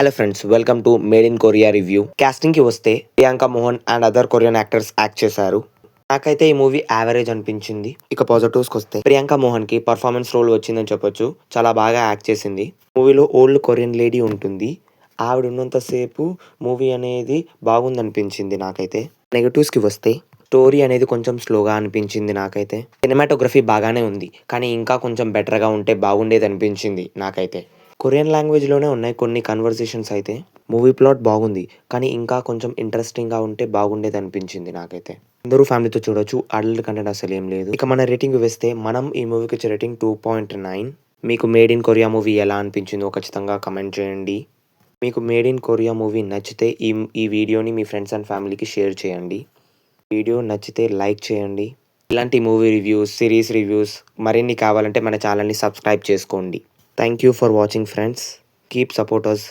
Hello friends, welcome to made in Korea review. Casting కి వస్తే Priyanka Mohan and other Korean actors act చేశారు. నాకైతే ఈ మూవీ యావరేజ్ అనిపించింది. ఇక పాజిటివ్స్ కి వస్తే ప్రియాంక మోహన్ కి పర్ఫార్మెన్స్ రోల్ వచ్చిందని చెప్పొచ్చు. చాలా బాగా యాక్ట్ చేసింది. మూవీలో ఓల్డ్ కొరియన్ లేడీ ఉంటుంది. ఆవిడ ఉన్నంతసేపు మూవీ అనేది బాగుందనిపించింది నాకైతే. నెగటివ్స్ కి వస్తే స్టోరీ అనేది కొంచెం స్లోగా అనిపించింది నాకైతే. సినిమాటోగ్రఫీ బాగానే ఉంది, కానీ ఇంకా కొంచెం బెటర్గా ఉంటే బాగుండేది అనిపించింది నాకైతే. కొరియన్ లాంగ్వేజ్లోనే ఉన్నాయి కొన్ని కన్వర్సేషన్స్ అయితే. మూవీ ప్లాట్ బాగుంది, కానీ ఇంకా కొంచెం ఇంట్రెస్టింగ్గా ఉంటే బాగుండేది అనిపించింది నాకైతే. అందరూ ఫ్యామిలీతో చూడొచ్చు. అడల్ట్ కంటెంట్ అసలు ఏం లేదు. ఇక మన రేటింగ్ వేస్తే మనం ఈ మూవీకి ఇచ్చే రేటింగ్ 2.9. మీకు మేడ్ ఇన్ కొరియా మూవీ ఎలా అనిపించిందో ఖచ్చితంగా కమెంట్ చేయండి. మీకు మేడ్ ఇన్ కొరియా మూవీ నచ్చితే ఈ వీడియోని మీ ఫ్రెండ్స్ అండ్ ఫ్యామిలీకి షేర్ చేయండి. వీడియో నచ్చితే లైక్ చేయండి. ఇలాంటి మూవీ రివ్యూస్, సిరీస్ రివ్యూస్ మరిన్ని కావాలంటే మన ఛానల్ని సబ్స్క్రైబ్ చేసుకోండి. Thank you for watching, friends. Keep support us.